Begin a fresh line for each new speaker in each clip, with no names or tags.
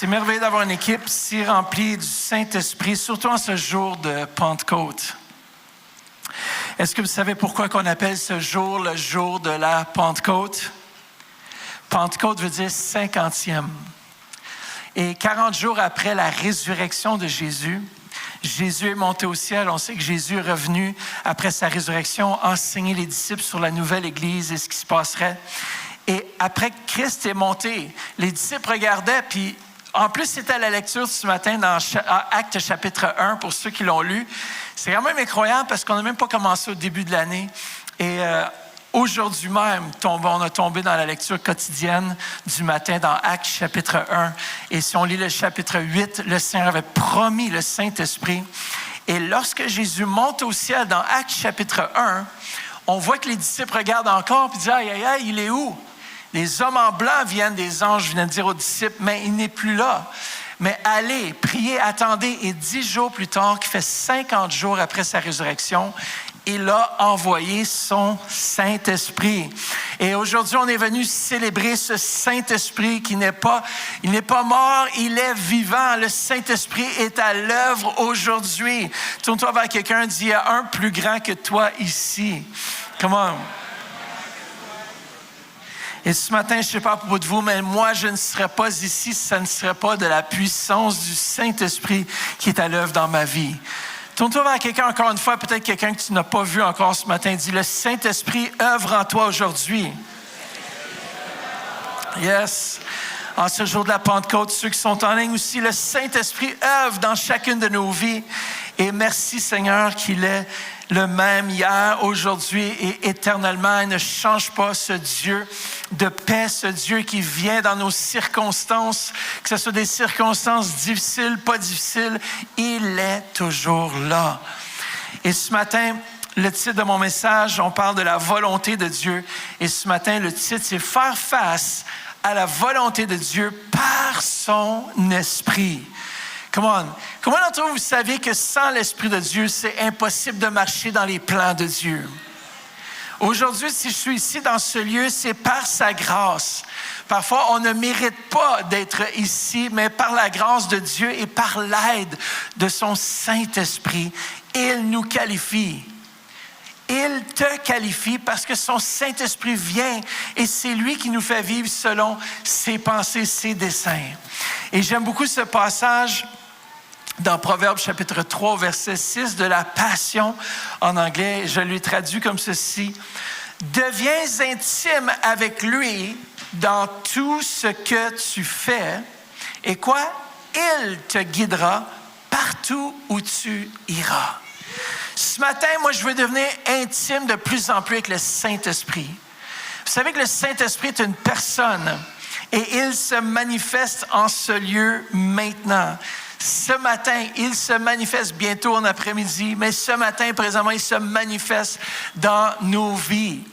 C'est merveilleux d'avoir une équipe si remplie du Saint-Esprit, surtout en ce jour de Pentecôte. Est-ce que vous savez pourquoi on appelle ce jour le jour de la Pentecôte? Pentecôte veut dire 50e. Et 40 jours après la résurrection de Jésus, Jésus est monté au ciel. On sait que Jésus est revenu après sa résurrection, enseigner les disciples sur la nouvelle Église et ce qui se passerait. Et après que Christ est monté, les disciples regardaient, puis en plus, c'était la lecture ce matin dans Actes chapitre 1, pour ceux qui l'ont lu. C'est quand même incroyable parce qu'on n'a même pas commencé au début de l'année. Et aujourd'hui même, on a tombé dans la lecture quotidienne du matin dans Actes chapitre 1. Et si on lit le chapitre 8, le Seigneur avait promis le Saint-Esprit. Et lorsque Jésus monte au ciel dans Actes chapitre 1, on voit que les disciples regardent encore et disent « Aïe, aïe, aïe, il est où? » Les hommes en blanc viennent, des anges viennent dire aux disciples, mais il n'est plus là. Mais allez, priez, attendez. Et 10 jours plus tard, qui fait 50 jours après sa résurrection, il a envoyé son Saint-Esprit. Et aujourd'hui, on est venu célébrer ce Saint-Esprit il n'est pas mort, il est vivant. Le Saint-Esprit est à l'œuvre aujourd'hui. Tourne-toi vers quelqu'un, dis, il y a un plus grand que toi ici. Come on. Et ce matin, je ne sais pas à propos de vous, mais moi, je ne serais pas ici si ça ne serait pas de la puissance du Saint-Esprit qui est à l'œuvre dans ma vie. Tourne-toi vers quelqu'un encore une fois, peut-être quelqu'un que tu n'as pas vu encore ce matin. Dis, le Saint-Esprit œuvre en toi aujourd'hui. Yes. En ce jour de la Pentecôte, ceux qui sont en ligne aussi, le Saint-Esprit œuvre dans chacune de nos vies. Et merci Seigneur qu'il est le même hier, aujourd'hui et éternellement. Il ne change pas, ce Dieu de paix, ce Dieu qui vient dans nos circonstances, que ce soit des circonstances difficiles, pas difficiles, il est toujours là. Et ce matin, le titre de mon message, on parle de la volonté de Dieu. Et ce matin, le titre, c'est « Faire face à la volonté de Dieu par son esprit ». Come on. Comment d'entre vous savez que sans l'Esprit de Dieu, c'est impossible de marcher dans les plans de Dieu? Aujourd'hui, si je suis ici dans ce lieu, c'est par sa grâce. Parfois, on ne mérite pas d'être ici, mais par la grâce de Dieu et par l'aide de son Saint-Esprit, il nous qualifie. Il te qualifie parce que son Saint-Esprit vient et c'est lui qui nous fait vivre selon ses pensées, ses desseins. Et j'aime beaucoup ce passage dans Proverbes chapitre 3, verset 6 de la Passion en anglais. Je l'ai traduit comme ceci. « Deviens intime avec lui dans tout ce que tu fais. Et quoi? Il te guidera partout où tu iras. » Ce matin, moi, je veux devenir intime de plus en plus avec le Saint-Esprit. Vous savez que le Saint-Esprit est une personne et il se manifeste en ce lieu maintenant. Ce matin, il se manifeste bientôt en après-midi, mais ce matin, présentement, il se manifeste dans nos vies.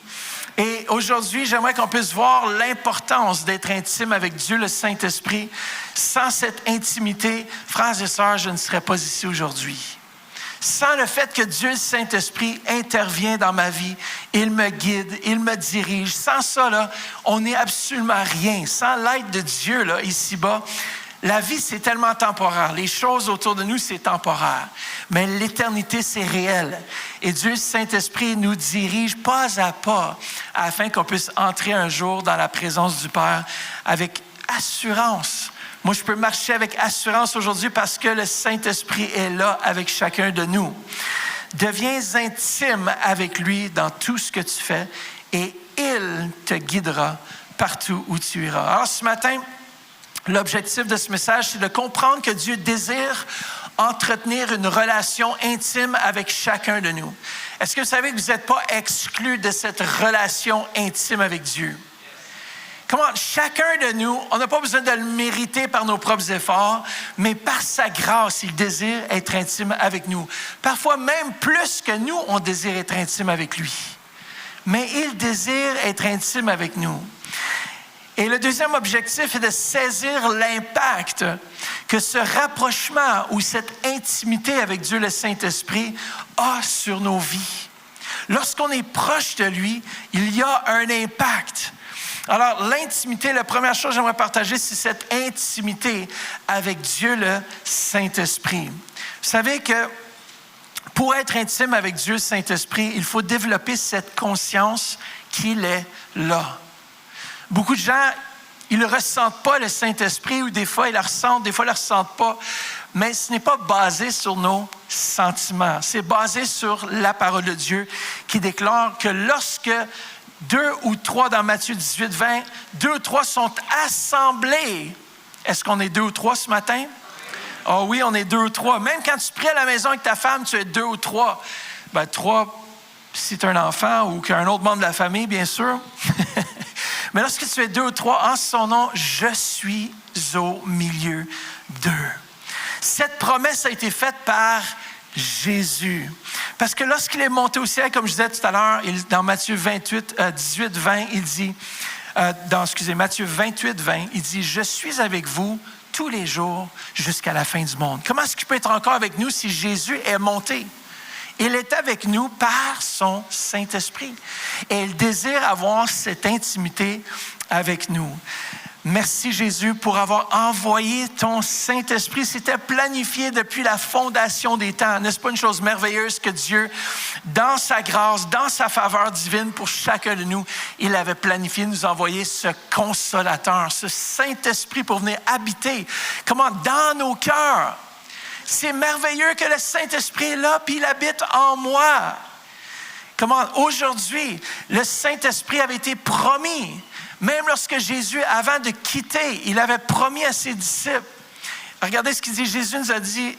Et aujourd'hui, j'aimerais qu'on puisse voir l'importance d'être intime avec Dieu, le Saint-Esprit. Sans cette intimité, frères et sœurs, je ne serais pas ici aujourd'hui. Sans le fait que Dieu, le Saint-Esprit, intervient dans ma vie, il me guide, il me dirige. Sans ça, là, on n'est absolument rien. Sans l'aide de Dieu, là, ici-bas, la vie, c'est tellement temporaire. Les choses autour de nous, c'est temporaire. Mais l'éternité, c'est réel. Et Dieu, le Saint-Esprit, nous dirige pas à pas afin qu'on puisse entrer un jour dans la présence du Père avec assurance. Moi, je peux marcher avec assurance aujourd'hui parce que le Saint-Esprit est là avec chacun de nous. Deviens intime avec lui dans tout ce que tu fais et il te guidera partout où tu iras. Alors, ce matin, l'objectif de ce message, c'est de comprendre que Dieu désire entretenir une relation intime avec chacun de nous. Est-ce que vous savez que vous n'êtes pas exclus de cette relation intime avec Dieu? Comment chacun de nous, on n'a pas besoin de le mériter par nos propres efforts, mais par sa grâce, il désire être intime avec nous. Parfois même plus que nous, on désire être intime avec lui. Mais il désire être intime avec nous. Et le deuxième objectif est de saisir l'impact que ce rapprochement ou cette intimité avec Dieu le Saint-Esprit a sur nos vies. Lorsqu'on est proche de lui, il y a un impact. Alors, l'intimité, la première chose que j'aimerais partager, c'est cette intimité avec Dieu, le Saint-Esprit. Vous savez que pour être intime avec Dieu, le Saint-Esprit, il faut développer cette conscience qu'il est là. Beaucoup de gens, ils ne ressentent pas le Saint-Esprit, ou des fois, ils le ressentent, des fois, ils ne le ressentent pas. Mais ce n'est pas basé sur nos sentiments. C'est basé sur la parole de Dieu qui déclare que lorsque 2 ou 3 dans Matthieu 18, 20, 2 ou 3 sont assemblés. Est-ce qu'on est 2 ou 3 ce matin? Oh oui, on est 2 ou 3. Même quand tu pries à la maison avec ta femme, tu es 2 ou 3. Ben 3, si tu as un enfant ou qu'un autre membre de la famille, bien sûr. Mais lorsque tu es 2 ou 3, en son nom, je suis au milieu d'eux. Cette promesse a été faite par Jésus. Parce que lorsqu'il est monté au ciel, comme je disais tout à l'heure, dans Matthieu 18, 20, il dit, Matthieu 28, 20, il dit, « Je suis avec vous tous les jours jusqu'à la fin du monde. » Comment est-ce qu'il peut être encore avec nous si Jésus est monté? Il est avec nous par son Saint-Esprit. Et il désire avoir cette intimité avec nous. Merci Jésus pour avoir envoyé ton Saint-Esprit. C'était planifié depuis la fondation des temps. N'est-ce pas une chose merveilleuse que Dieu, dans sa grâce, dans sa faveur divine pour chacun de nous, il avait planifié de nous envoyer ce consolateur, ce Saint-Esprit pour venir habiter. Comment? Dans nos cœurs. C'est merveilleux que le Saint-Esprit est là puis il habite en moi. Comment? Aujourd'hui, le Saint-Esprit avait été promis. Même lorsque Jésus, avant de quitter, il avait promis à ses disciples. Regardez ce qu'il dit. Jésus nous a dit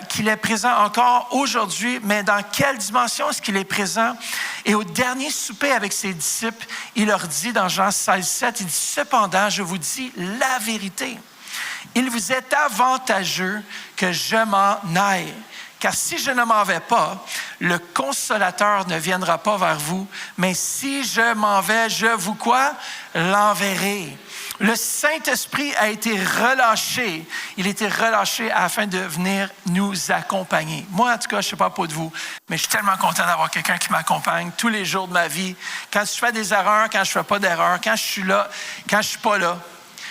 qu'il est présent encore aujourd'hui, mais dans quelle dimension est-ce qu'il est présent? Et au dernier souper avec ses disciples, il leur dit dans Jean 16, 7, il dit « Cependant, je vous dis la vérité. Il vous est avantageux que je m'en aille. Car si je ne m'en vais pas, le Consolateur ne viendra pas vers vous. Mais si je m'en vais, je vous quoi? L'enverrai. » Le Saint-Esprit a été relâché. Il a été relâché afin de venir nous accompagner. Moi, en tout cas, je ne sais pas pour vous, mais je suis tellement content d'avoir quelqu'un qui m'accompagne tous les jours de ma vie. Quand je fais des erreurs, quand je ne fais pas d'erreurs, quand je suis là, quand je ne suis pas là.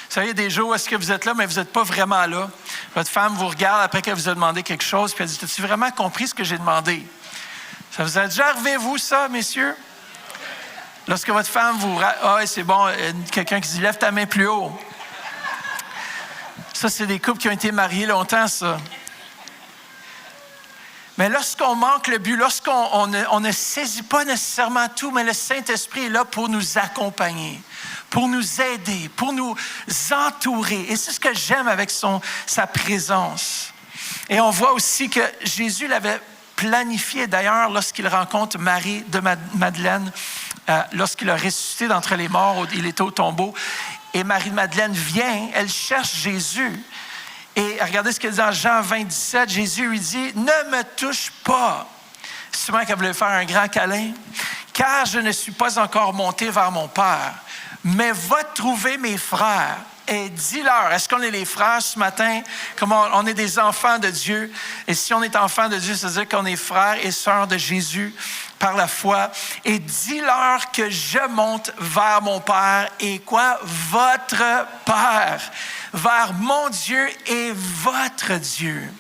Vous savez, des jours où est-ce que vous êtes là, mais vous n'êtes pas vraiment là. Votre femme vous regarde après qu'elle vous a demandé quelque chose, puis elle dit « As-tu vraiment compris ce que j'ai demandé? » Ça vous a déjà arrivé, vous, ça, messieurs? Lorsque votre femme vous... Ah, c'est bon, quelqu'un qui dit « Lève ta main plus haut. » Ça, c'est des couples qui ont été mariés longtemps, ça. Mais lorsqu'on manque le but, lorsqu'on ne saisit pas nécessairement tout, mais le Saint-Esprit est là pour nous accompagner, pour nous aider, pour nous entourer. Et c'est ce que j'aime avec sa présence. Et on voit aussi que Jésus l'avait planifié, d'ailleurs, lorsqu'il rencontre Marie de Madeleine, lorsqu'il a ressuscité d'entre les morts, il était au tombeau. Et Marie de Madeleine vient, elle cherche Jésus. Et regardez ce qu'il dit dans Jean 20, 17. Jésus lui dit « Ne me touche pas. » Souvent qu'elle voulait faire un grand câlin. « Car je ne suis pas encore monté vers mon Père. Mais va trouver mes frères et dis-leur. » Est-ce qu'on est les frères ce matin? Comment on est des enfants de Dieu. Et si on est enfant de Dieu, ça veut dire qu'on est frères et sœurs de Jésus par la foi. Et dis-leur que je monte vers mon Père et quoi? Votre Père. Vers mon Dieu et votre Dieu.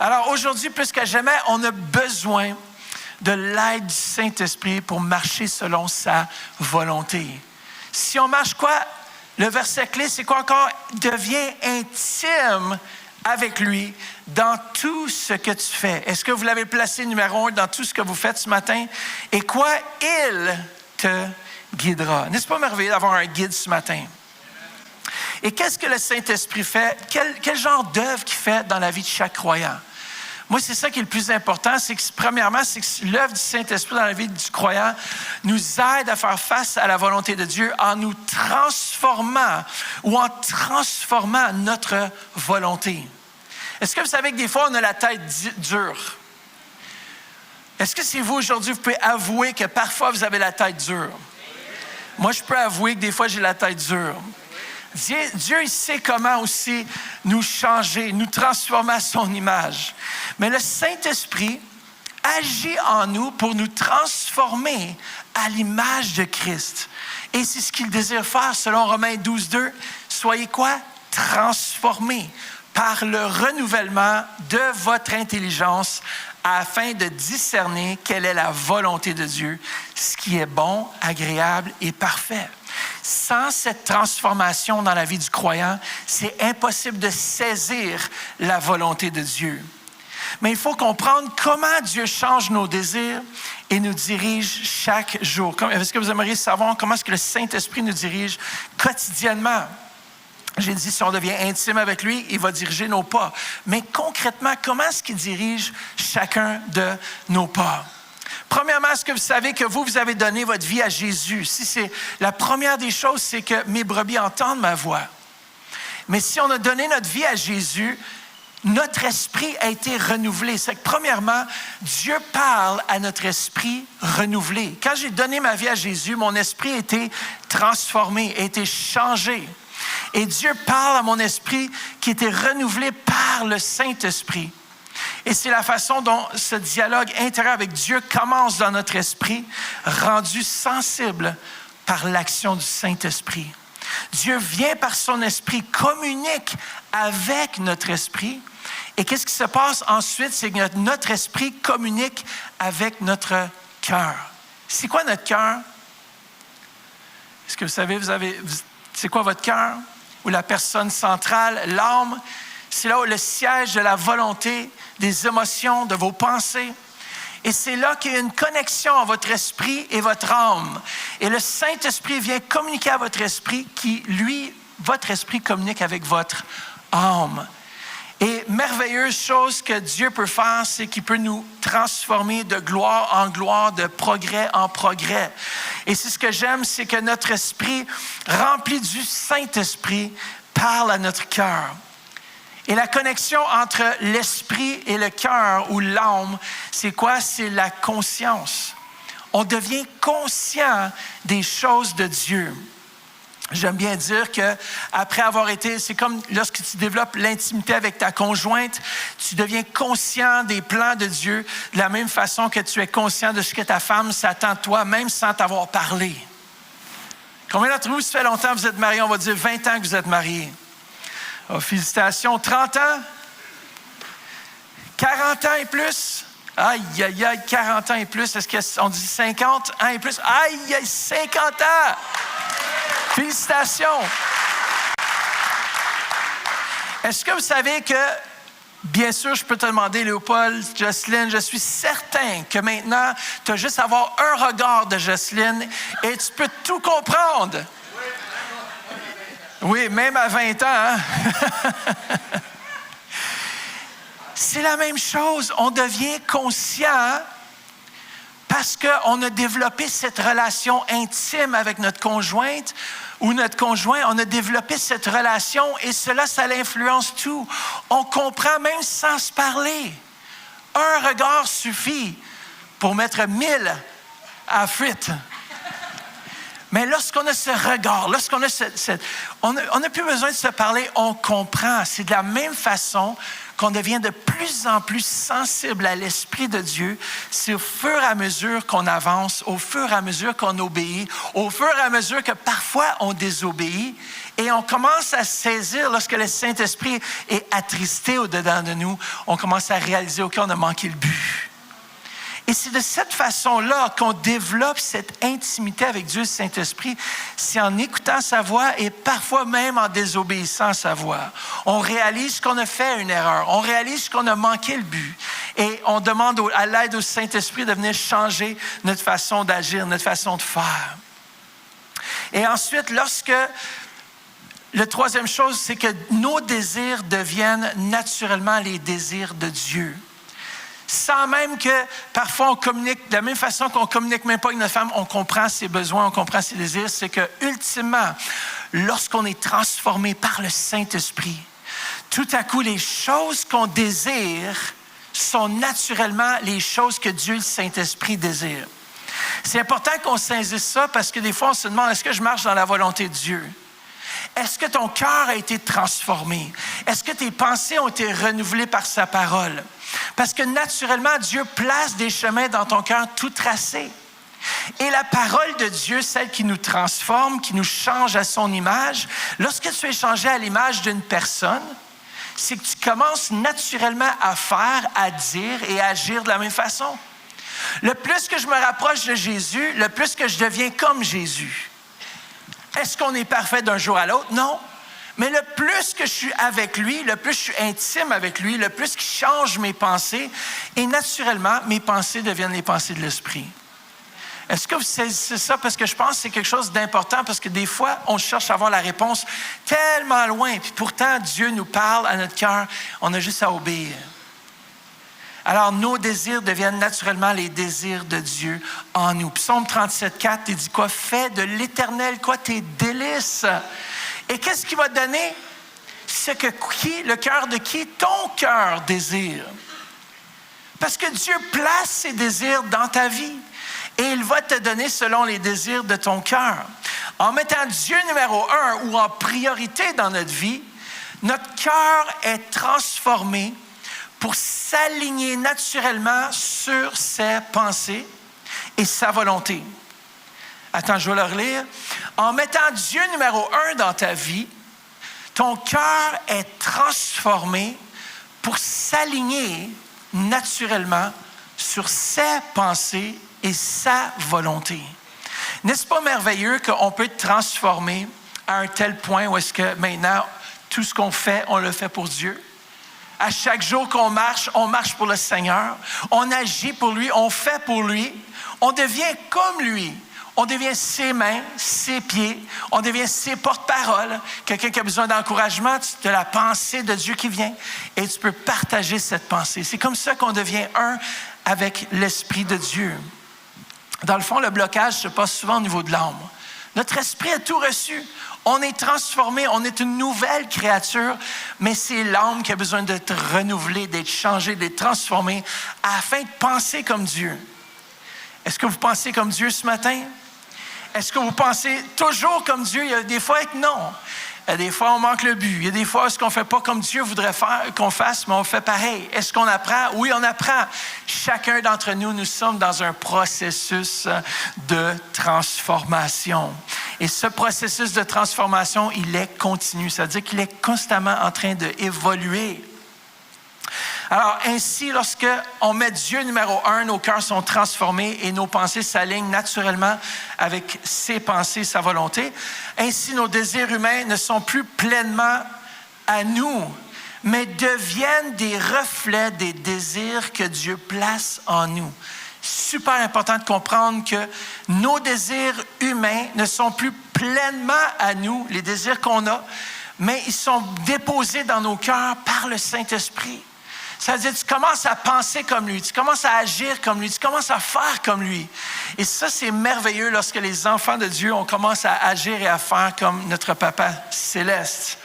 Alors aujourd'hui, plus que jamais, on a besoin de l'aide du Saint-Esprit pour marcher selon sa volonté. Si on marche quoi? Le verset clé, c'est quoi encore? Deviens intime avec lui dans tout ce que tu fais. Est-ce que vous l'avez placé numéro 1 dans tout ce que vous faites ce matin? Et quoi? Il te guidera. N'est-ce pas merveilleux d'avoir un guide ce matin? Et qu'est-ce que le Saint-Esprit fait? Quel genre d'œuvre qu'il fait dans la vie de chaque croyant? Moi, c'est ça qui est le plus important, c'est que premièrement, c'est que l'œuvre du Saint-Esprit dans la vie du croyant nous aide à faire face à la volonté de Dieu en nous transformant ou en transformant notre volonté. Est-ce que vous savez que des fois, on a la tête dure? Est-ce que c'est vous aujourd'hui, vous pouvez avouer que parfois, vous avez la tête dure? Moi, je peux avouer que des fois, j'ai la tête dure. Dieu, il sait comment aussi nous changer, nous transformer à son image. Mais le Saint-Esprit agit en nous pour nous transformer à l'image de Christ. Et c'est ce qu'il désire faire selon Romains 12:2. Soyez quoi? Transformés par le renouvellement de votre intelligence afin de discerner quelle est la volonté de Dieu, ce qui est bon, agréable et parfait. Sans cette transformation dans la vie du croyant, c'est impossible de saisir la volonté de Dieu. Mais il faut comprendre comment Dieu change nos désirs et nous dirige chaque jour. Est-ce que vous aimeriez savoir comment est-ce que le Saint-Esprit nous dirige quotidiennement? J'ai dit, si on devient intime avec lui, il va diriger nos pas. Mais concrètement, comment est-ce qu'il dirige chacun de nos pas? Premièrement, est-ce que vous savez que vous avez donné votre vie à Jésus? Si c'est la première des choses, c'est que mes brebis entendent ma voix. Mais si on a donné notre vie à Jésus, notre esprit a été renouvelé. C'est que premièrement, Dieu parle à notre esprit renouvelé. Quand j'ai donné ma vie à Jésus, mon esprit a été transformé, a été changé. Et Dieu parle à mon esprit qui était renouvelé par le Saint-Esprit. Et c'est la façon dont ce dialogue intérieur avec Dieu commence dans notre esprit, rendu sensible par l'action du Saint-Esprit. Dieu vient par son esprit, communique avec notre esprit. Et qu'est-ce qui se passe ensuite? C'est que notre esprit communique avec notre cœur. C'est quoi notre cœur? Est-ce que vous savez, c'est quoi votre cœur? Ou la personne centrale, l'âme? C'est là où le siège de la volonté, des émotions, de vos pensées. Et c'est là qu'il y a une connexion entre votre esprit et votre âme. Et le Saint-Esprit vient communiquer à votre esprit qui, lui, votre esprit communique avec votre âme. Et merveilleuse chose que Dieu peut faire, c'est qu'il peut nous transformer de gloire en gloire, de progrès en progrès. Et c'est ce que j'aime, c'est que notre esprit, rempli du Saint-Esprit, parle à notre cœur. Et la connexion entre l'esprit et le cœur ou l'âme, c'est quoi? C'est la conscience. On devient conscient des choses de Dieu. J'aime bien dire qu'après avoir été, c'est comme lorsque tu développes l'intimité avec ta conjointe, tu deviens conscient des plans de Dieu de la même façon que tu es conscient de ce que ta femme s'attend de toi, même sans t'avoir parlé. Combien d'entre vous, ça fait longtemps que vous êtes mariés? On va dire 20 ans que vous êtes mariés. Oh, félicitations. 30 ans? 40 ans et plus? Aïe, aïe, aïe, 40 ans et plus. Est-ce qu'on dit 50 ans et plus? Aïe, aïe, 50 ans! Félicitations! Est-ce que vous savez que, bien sûr, je peux te demander, Léopold, Jocelyne, je suis certain que maintenant, tu as juste à avoir un regard de Jocelyne et tu peux tout comprendre. Oui, même à 20 ans. Hein? C'est la même chose. On devient conscient parce qu'on a développé cette relation intime avec notre conjointe ou notre conjoint. On a développé cette relation et cela, ça l'influence tout. On comprend même sans se parler. Un regard suffit pour mettre 1000 à frite. Mais lorsqu'on a ce regard, lorsqu'on a on n'a plus besoin de se parler, on comprend. C'est de la même façon qu'on devient de plus en plus sensible à l'Esprit de Dieu. C'est au fur et à mesure qu'on avance, au fur et à mesure qu'on obéit, au fur et à mesure que parfois on désobéit. Et on commence à saisir, lorsque le Saint-Esprit est attristé au-dedans de nous, on commence à réaliser, OK, on a manqué le but. Et c'est de cette façon-là qu'on développe cette intimité avec Dieu, le Saint-Esprit. C'est en écoutant sa voix et parfois même en désobéissant à sa voix. On réalise qu'on a fait une erreur. On réalise qu'on a manqué le but. Et on demande à l'aide au Saint-Esprit de venir changer notre façon d'agir, notre façon de faire. Et ensuite, la troisième chose, c'est que nos désirs deviennent naturellement les désirs de Dieu. Sans même que, parfois, on communique de la même façon qu'on ne communique même pas avec notre femme, on comprend ses besoins, on comprend ses désirs. C'est que, ultimement, lorsqu'on est transformé par le Saint-Esprit, tout à coup, les choses qu'on désire sont naturellement les choses que Dieu, le Saint-Esprit, désire. C'est important qu'on saisisse ça parce que des fois, on se demande, est-ce que je marche dans la volonté de Dieu? Est-ce que ton cœur a été transformé? Est-ce que tes pensées ont été renouvelées par sa parole? Parce que naturellement, Dieu place des chemins dans ton cœur tout tracés. Et la parole de Dieu, celle qui nous transforme, qui nous change à son image, lorsque tu es changé à l'image d'une personne, c'est que tu commences naturellement à faire, à dire et à agir de la même façon. Le plus que je me rapproche de Jésus, le plus que je deviens comme Jésus. Est-ce qu'on est parfait d'un jour à l'autre? Non. Mais le plus que je suis avec lui, le plus je suis intime avec lui, le plus qu'il change mes pensées, et naturellement, mes pensées deviennent les pensées de l'esprit. Est-ce que vous saisissez ça? Parce que je pense que c'est quelque chose d'important, parce que des fois, on cherche à avoir la réponse tellement loin, puis pourtant, Dieu nous parle à notre cœur, on a juste à obéir. Alors, nos désirs deviennent naturellement les désirs de Dieu en nous. Psaume 37, 4, il dit quoi? Fais de l'Éternel, quoi? Tes délices. Et qu'est-ce qu'il va te donner? C'est que le cœur de qui? Ton cœur désire. Parce que Dieu place ses désirs dans ta vie. Et il va te donner selon les désirs de ton cœur. En mettant Dieu numéro 1 ou en priorité dans notre vie, notre cœur est transformé pour s'aligner naturellement sur ses pensées et sa volonté. Attends, je vais le relire. En mettant Dieu numéro 1 dans ta vie, ton cœur est transformé pour s'aligner naturellement sur ses pensées et sa volonté. N'est-ce pas merveilleux qu'on peut être transformé à un tel point où est-ce que maintenant, tout ce qu'on fait, on le fait pour Dieu? À chaque jour qu'on marche, on marche pour le Seigneur. On agit pour lui, on fait pour lui. On devient comme lui. On devient ses mains, ses pieds. On devient ses porte-paroles. Quelqu'un qui a besoin d'encouragement, tu as la pensée de Dieu qui vient et tu peux partager cette pensée. C'est comme ça qu'on devient un avec l'Esprit de Dieu. Dans le fond, le blocage se passe souvent au niveau de l'âme. Notre esprit a tout reçu. On est transformé, on est une nouvelle créature, mais c'est l'âme qui a besoin d'être renouvelée, d'être changée, d'être transformée afin de penser comme Dieu. Est-ce que vous pensez comme Dieu ce matin? Est-ce que vous pensez toujours comme Dieu? Il y a des fois que non. Il y a des fois, on manque le but. Il y a des fois, est-ce qu'on ne fait pas comme Dieu voudrait faire, qu'on fasse, mais on fait pareil. Est-ce qu'on apprend? Oui, on apprend. Chacun d'entre nous, nous sommes dans un processus de transformation. Et ce processus de transformation, il est continu. C'est-à-dire qu'il est constamment en train d'évoluer. Alors, ainsi, lorsqu'on met Dieu numéro 1, nos cœurs sont transformés et nos pensées s'alignent naturellement avec ses pensées, sa volonté. Ainsi, nos désirs humains ne sont plus pleinement à nous, mais deviennent des reflets des désirs que Dieu place en nous. Super important de comprendre que nos désirs humains ne sont plus pleinement à nous, les désirs qu'on a, mais ils sont déposés dans nos cœurs par le Saint-Esprit. Ça veut dire que tu commences à penser comme lui, tu commences à agir comme lui, tu commences à faire comme lui. Et ça, c'est merveilleux lorsque les enfants de Dieu, on commence à agir et à faire comme notre Papa céleste.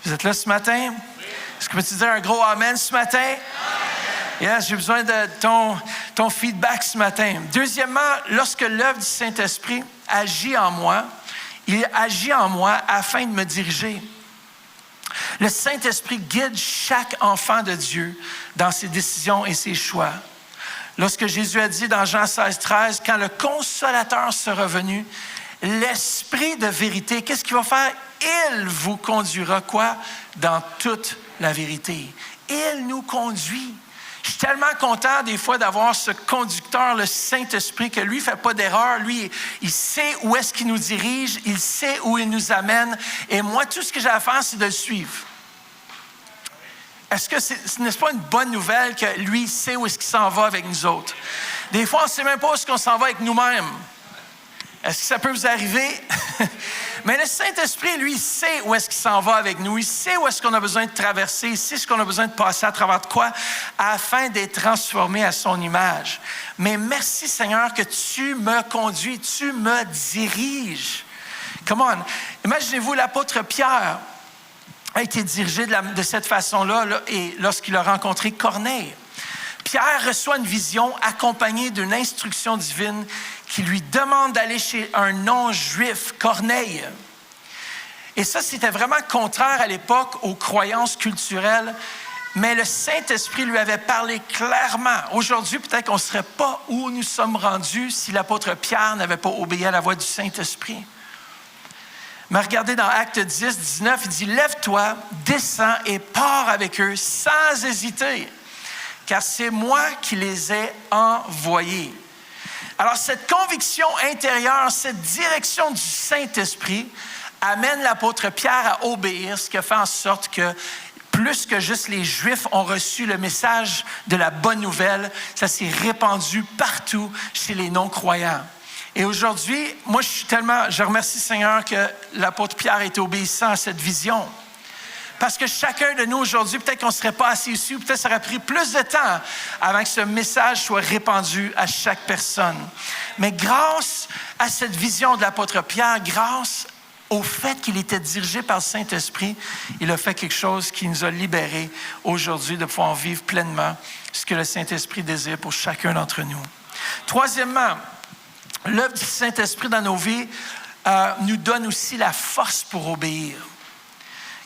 Vous êtes là ce matin? Oui. Est-ce que peux-tu dire un gros amen ce matin? Amen. Yes, j'ai besoin de ton feedback ce matin. Deuxièmement, lorsque l'œuvre du Saint-Esprit agit en moi, il agit en moi afin de me diriger. Le Saint-Esprit guide chaque enfant de Dieu dans ses décisions et ses choix. Lorsque Jésus a dit dans Jean 16, 13, « Quand le Consolateur sera venu, l'Esprit de vérité, qu'est-ce qu'il va faire? Il vous conduira quoi? Dans toute la vérité. » Il nous conduit. Je suis tellement content des fois d'avoir ce conducteur, le Saint-Esprit, que lui ne fait pas d'erreur. Lui, il sait où est-ce qu'il nous dirige, il sait où il nous amène. Et moi, tout ce que j'ai à faire, c'est de le suivre. Est-ce que ce n'est pas une bonne nouvelle que lui sait où est-ce qu'il s'en va avec nous autres? Des fois, on ne sait même pas où est-ce qu'on s'en va avec nous-mêmes. Est-ce que ça peut vous arriver? Mais le Saint-Esprit, lui, sait où est-ce qu'il s'en va avec nous. Il sait où est-ce qu'on a besoin de traverser. Il sait ce qu'on a besoin de passer à travers de quoi afin d'être transformé à son image. Mais merci, Seigneur, que tu me conduis, tu me diriges. Come on. Imaginez-vous, l'apôtre Pierre a été dirigé de cette façon-là et lorsqu'il a rencontré Corneille. Pierre reçoit une vision accompagnée d'une instruction divine qui lui demande d'aller chez un non-juif, Corneille. Et ça, c'était vraiment contraire à l'époque aux croyances culturelles Mais le Saint-Esprit lui avait parlé clairement. Aujourd'hui, peut-être qu'on ne serait pas où nous sommes rendus si l'apôtre Pierre n'avait pas obéi à la voix du Saint-Esprit. Mais regardez dans Actes 10, 19, il dit « Lève-toi, descends et pars avec eux sans hésiter, car c'est moi qui les ai envoyés. » Alors, cette conviction intérieure, cette direction du Saint-Esprit amène l'apôtre Pierre à obéir, ce qui a fait en sorte que plus que juste les Juifs ont reçu le message de la bonne nouvelle, ça s'est répandu partout chez les non-croyants. Et aujourd'hui, moi, je remercie le Seigneur que l'apôtre Pierre ait obéissant à cette vision. Parce que chacun de nous aujourd'hui, peut-être qu'on ne serait pas assis ici, ou peut-être ça aurait pris plus de temps avant que ce message soit répandu à chaque personne. Mais grâce à cette vision de l'apôtre Pierre, grâce au fait qu'il était dirigé par le Saint-Esprit, il a fait quelque chose qui nous a libérés aujourd'hui de pouvoir vivre pleinement ce que le Saint-Esprit désire pour chacun d'entre nous. Troisièmement, l'œuvre du Saint-Esprit dans nos vies nous donne aussi la force pour obéir.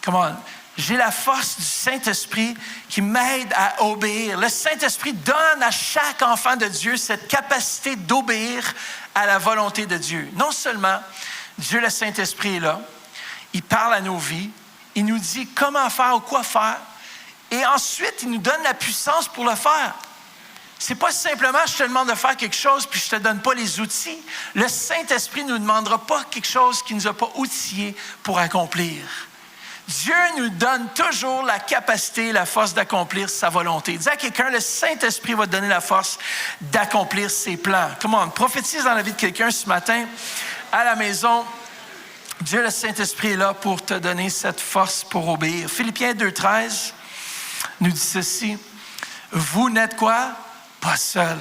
Comment? J'ai la force du Saint-Esprit qui m'aide à obéir. Le Saint-Esprit donne à chaque enfant de Dieu cette capacité d'obéir à la volonté de Dieu. Non seulement Dieu, le Saint-Esprit, est là, il parle à nos vies, il nous dit comment faire ou quoi faire, et ensuite, il nous donne la puissance pour le faire. C'est pas simplement je te demande de faire quelque chose puis je te donne pas les outils. Le Saint-Esprit ne nous demandera pas quelque chose qu'il nous a pas outillé pour accomplir. Dieu nous donne toujours la capacité, la force d'accomplir sa volonté. Dis à quelqu'un, le Saint-Esprit va te donner la force d'accomplir ses plans. Comment on prophétise dans la vie de quelqu'un ce matin à la maison. Dieu, le Saint-Esprit est là pour te donner cette force pour obéir. Philippiens 2,13 nous dit ceci. Vous n'êtes quoi? Pas seul.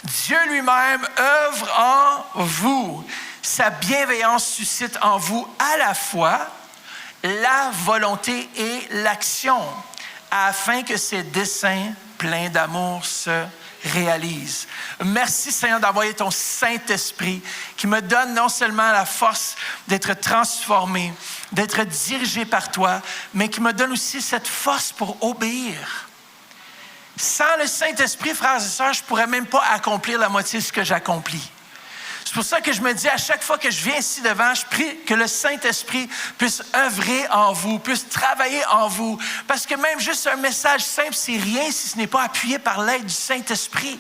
Dieu lui-même œuvre en vous. Sa bienveillance suscite en vous à la fois la volonté et l'action, afin que ses desseins pleins d'amour se réalisent. Merci Seigneur d'envoyer ton Saint-Esprit qui me donne non seulement la force d'être transformé, d'être dirigé par toi, mais qui me donne aussi cette force pour obéir. Sans le Saint-Esprit, frères et sœurs, je ne pourrais même pas accomplir la moitié de ce que j'accomplis. C'est pour ça que je me dis, à chaque fois que je viens ici devant, je prie que le Saint-Esprit puisse œuvrer en vous, puisse travailler en vous. Parce que même juste un message simple, c'est rien si ce n'est pas appuyé par l'aide du Saint-Esprit.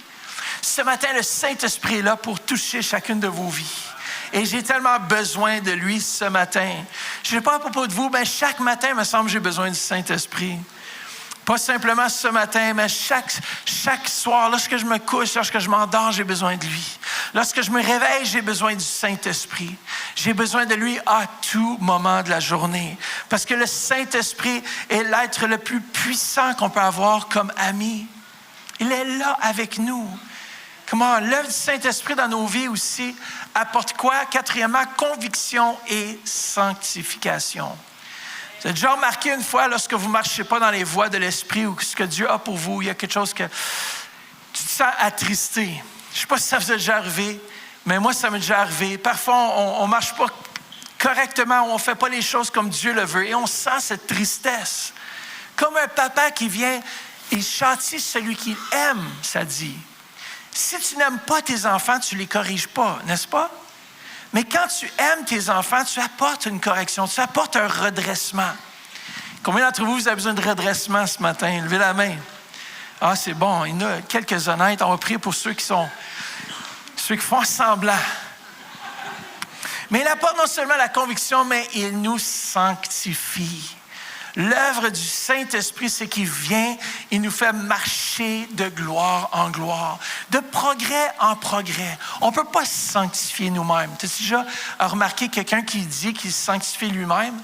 Ce matin, le Saint-Esprit est là pour toucher chacune de vos vies. Et j'ai tellement besoin de lui ce matin. Je ne sais pas à propos de vous, mais chaque matin, il me semble que j'ai besoin du Saint-Esprit. Pas simplement ce matin, mais chaque soir, lorsque je me couche, lorsque je m'endors, j'ai besoin de lui. Lorsque je me réveille, j'ai besoin du Saint-Esprit. J'ai besoin de lui à tout moment de la journée. Parce que le Saint-Esprit est l'être le plus puissant qu'on peut avoir comme ami. Il est là avec nous. Comment l'œuvre du Saint-Esprit dans nos vies aussi apporte quoi? Quatrièmement, conviction et sanctification. Vous avez déjà remarqué une fois, lorsque vous ne marchez pas dans les voies de l'Esprit ou ce que Dieu a pour vous, il y a quelque chose que tu te sens attristé. Je ne sais pas si ça vous est déjà arrivé, mais moi, ça m'est déjà arrivé. Parfois, on ne marche pas correctement, on ne fait pas les choses comme Dieu le veut et on sent cette tristesse. Comme un papa qui vient, il châtie celui qu'il aime, ça dit. Si tu n'aimes pas tes enfants, tu ne les corriges pas, n'est-ce pas? Mais quand tu aimes tes enfants, tu apportes une correction, tu apportes un redressement. Combien d'entre vous avez besoin de redressement ce matin? Levez la main. Ah, c'est bon, il y en a quelques honnêtes. On va prier pour ceux qui font semblant. Mais il apporte non seulement la conviction, mais il nous sanctifie. L'œuvre du Saint-Esprit, c'est qu'il vient, il nous fait marcher de gloire en gloire, de progrès en progrès. On ne peut pas se sanctifier nous-mêmes. Tu as déjà remarqué quelqu'un qui dit qu'il se sanctifie lui-même?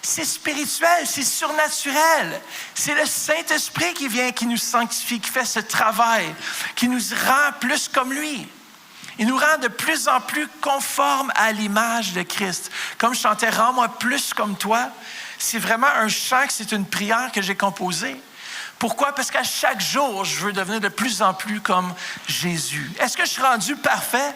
C'est spirituel, c'est surnaturel. C'est le Saint-Esprit qui vient, qui nous sanctifie, qui fait ce travail, qui nous rend plus comme lui. Il nous rend de plus en plus conformes à l'image de Christ. Comme je chantais « Rends-moi plus comme toi », c'est vraiment un chant, c'est une prière que j'ai composée. Pourquoi? Parce qu'à chaque jour, je veux devenir de plus en plus comme Jésus. Est-ce que je suis rendu parfait?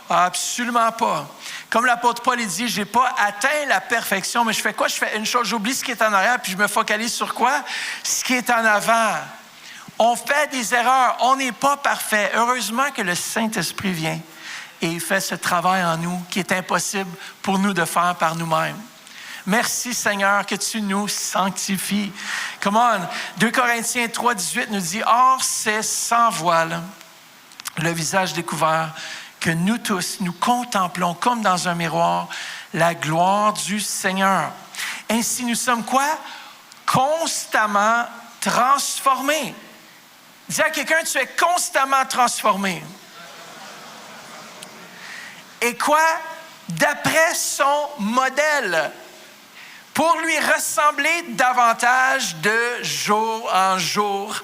Absolument pas. Comme l'apôtre Paul dit, je n'ai pas atteint la perfection, mais je fais quoi? Je fais une chose, j'oublie ce qui est en arrière, puis je me focalise sur quoi? Ce qui est en avant. On fait des erreurs, on n'est pas parfait. Heureusement que le Saint-Esprit vient et il fait ce travail en nous qui est impossible pour nous de faire par nous-mêmes. Merci Seigneur que tu nous sanctifies. Come on, 2 Corinthiens 3, 18 nous dit, « Or c'est sans voile, le visage découvert, que nous tous, nous contemplons comme dans un miroir la gloire du Seigneur. Ainsi, nous sommes quoi? Constamment transformés. » Dis à quelqu'un, tu es constamment transformé. Et quoi? D'après son modèle. Pour lui ressembler davantage de jour en jour.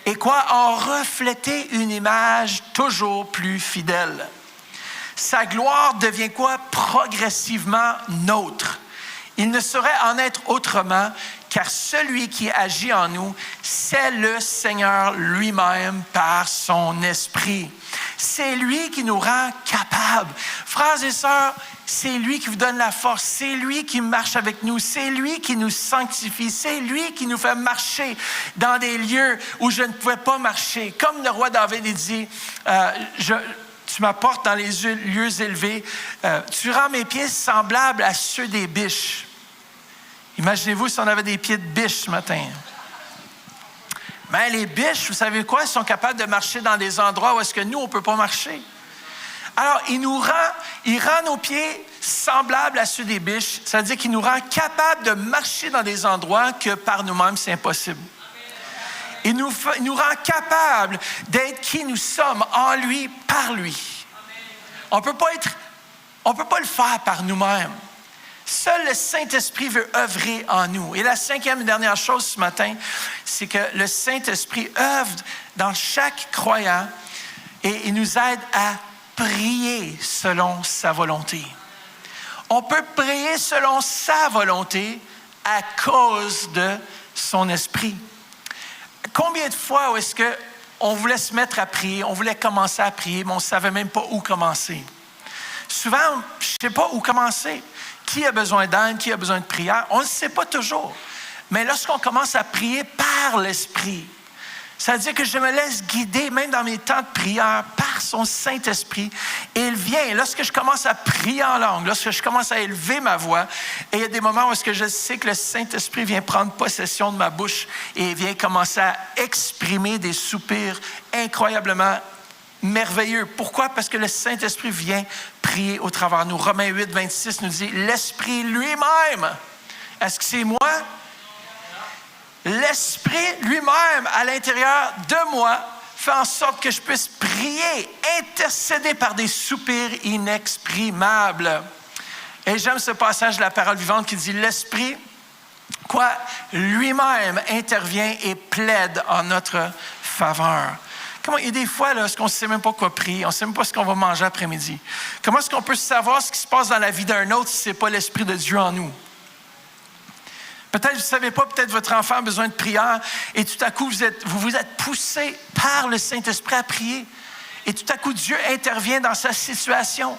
Et quoi? En refléter une image toujours plus fidèle. Sa gloire devient quoi? Progressivement nôtre. Il ne saurait en être autrement, car celui qui agit en nous, c'est le Seigneur lui-même par son esprit. C'est lui qui nous rend capables. Frères et sœurs, c'est lui qui vous donne la force. C'est lui qui marche avec nous. C'est lui qui nous sanctifie. C'est lui qui nous fait marcher dans des lieux où je ne pouvais pas marcher. Comme le roi David dit, tu m'apportes dans les lieux élevés. Tu rends mes pieds semblables à ceux des biches. Imaginez-vous si on avait des pieds de biche ce matin. Mais les biches, vous savez quoi? Ils sont capables de marcher dans des endroits où est-ce que nous, on ne peut pas marcher. Alors, il rend nos pieds semblables à ceux des biches. C'est-à-dire qu'il nous rend capables de marcher dans des endroits que par nous-mêmes, c'est impossible. Il nous rend capables d'être qui nous sommes en lui, par lui. On ne peut pas le faire par nous-mêmes. Seul le Saint-Esprit veut œuvrer en nous. Et la cinquième et dernière chose ce matin, c'est que le Saint-Esprit œuvre dans chaque croyant et il nous aide à prier selon sa volonté. On peut prier selon sa volonté à cause de son esprit. Combien de fois est-ce qu'on voulait se mettre à prier, on voulait commencer à prier, mais on ne savait même pas où commencer? Souvent, je ne sais pas où commencer. Qui a besoin d'aide, qui a besoin de prière? On ne le sait pas toujours. Mais lorsqu'on commence à prier par l'Esprit, ça veut dire que je me laisse guider, même dans mes temps de prière, par son Saint-Esprit. Et il vient, lorsque je commence à prier en langue, lorsque je commence à élever ma voix, et il y a des moments où est-ce que je sais que le Saint-Esprit vient prendre possession de ma bouche et vient commencer à exprimer des soupirs incroyablement merveilleux. Pourquoi? Parce que le Saint-Esprit vient prier au travers de nous. Romains 8, 26 nous dit, l'Esprit lui-même, est-ce que c'est moi? L'Esprit lui-même, à l'intérieur de moi, fait en sorte que je puisse prier, intercéder par des soupirs inexprimables. Et j'aime ce passage de la parole vivante qui dit, l'Esprit, quoi? Lui-même intervient et plaide en notre faveur. Comment, il y a des fois, là, on ne sait même pas quoi prier, on ne sait même pas ce qu'on va manger après-midi. Comment est-ce qu'on peut savoir ce qui se passe dans la vie d'un autre si ce n'est pas l'Esprit de Dieu en nous? Peut-être que vous ne savez pas, peut-être votre enfant a besoin de prière et tout à coup, vous êtes poussé par le Saint-Esprit à prier. Et tout à coup, Dieu intervient dans sa situation.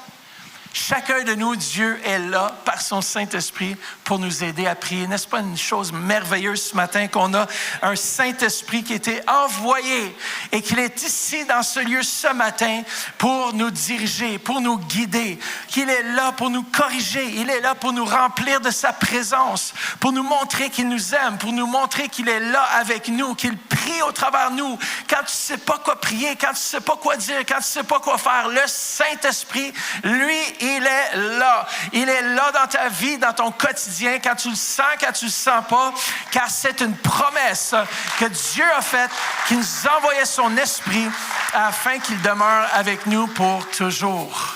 Chacun de nous, Dieu est là par son Saint-Esprit pour nous aider à prier. N'est-ce pas une chose merveilleuse ce matin qu'on a un Saint-Esprit qui a été envoyé et qu'il est ici dans ce lieu ce matin pour nous diriger, pour nous guider, qu'il est là pour nous corriger, il est là pour nous remplir de sa présence, pour nous montrer qu'il nous aime, pour nous montrer qu'il est là avec nous, qu'il prie au travers de nous. Quand tu ne sais pas quoi prier, quand tu ne sais pas quoi dire, quand tu ne sais pas quoi faire, le Saint-Esprit, lui, il est là. Il est là dans ta vie, dans ton quotidien, quand tu le sens, quand tu le sens pas, car c'est une promesse que Dieu a faite, qu'il nous envoyait son esprit afin qu'il demeure avec nous pour toujours.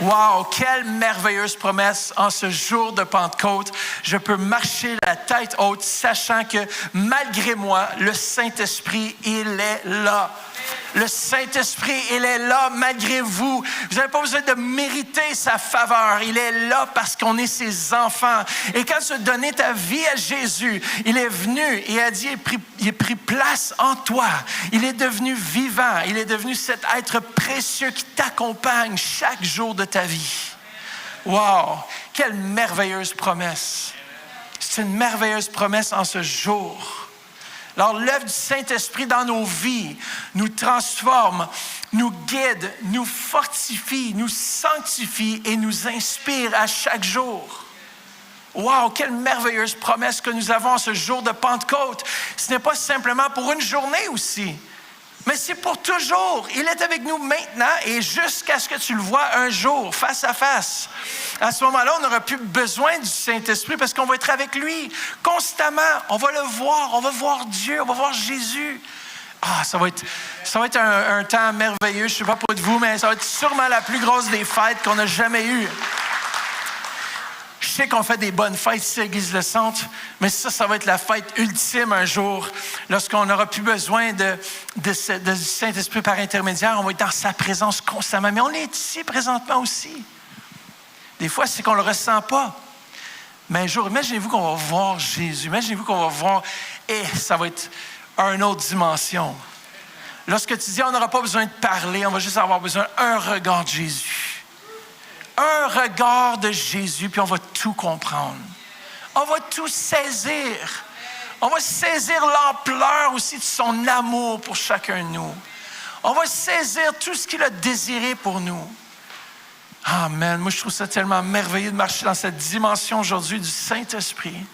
Wow, quelle merveilleuse promesse en ce jour de Pentecôte. Je peux marcher la tête haute, sachant que malgré moi, le Saint-Esprit, il est là. Le Saint-Esprit, il est là malgré vous. Vous n'avez pas besoin de mériter sa faveur. Il est là parce qu'on est ses enfants. Et quand tu as donné ta vie à Jésus, il est venu et a dit, il a pris place en toi. Il est devenu vivant. Il est devenu cet être précieux qui t'accompagne chaque jour de ta vie. Wow! Quelle merveilleuse promesse! C'est une merveilleuse promesse en ce jour. Alors, l'œuvre du Saint-Esprit dans nos vies nous transforme, nous guide, nous fortifie, nous sanctifie et nous inspire à chaque jour. Wow, quelle merveilleuse promesse que nous avons ce jour de Pentecôte. Ce n'est pas simplement pour une journée aussi, mais c'est pour toujours. Il est avec nous maintenant et jusqu'à ce que tu le vois un jour, face à face. À ce moment-là, on n'aura plus besoin du Saint-Esprit parce qu'on va être avec lui constamment. On va le voir, on va voir Dieu, on va voir Jésus. Ah, ça va être un temps merveilleux. Je ne sais pas pour vous, mais ça va être sûrement la plus grosse des fêtes qu'on a jamais eues. Je sais qu'on fait des bonnes fêtes ici à l'Église Le Centre, mais ça va être la fête ultime un jour, lorsqu'on n'aura plus besoin du Saint-Esprit par intermédiaire. On va être dans sa présence constamment. Mais on est ici présentement aussi. Des fois, c'est qu'on ne le ressent pas. Mais un jour, imaginez-vous qu'on va voir Jésus. Imaginez-vous qu'on va voir, et ça va être une autre dimension. Lorsque tu dis, on n'aura pas besoin de parler, on va juste avoir besoin d'un regard de Jésus. Un regard de Jésus, puis on va tout comprendre. On va tout saisir. On va saisir l'ampleur aussi de son amour pour chacun de nous. On va saisir tout ce qu'il a désiré pour nous. Amen. Moi, je trouve ça tellement merveilleux de marcher dans cette dimension aujourd'hui du Saint-Esprit.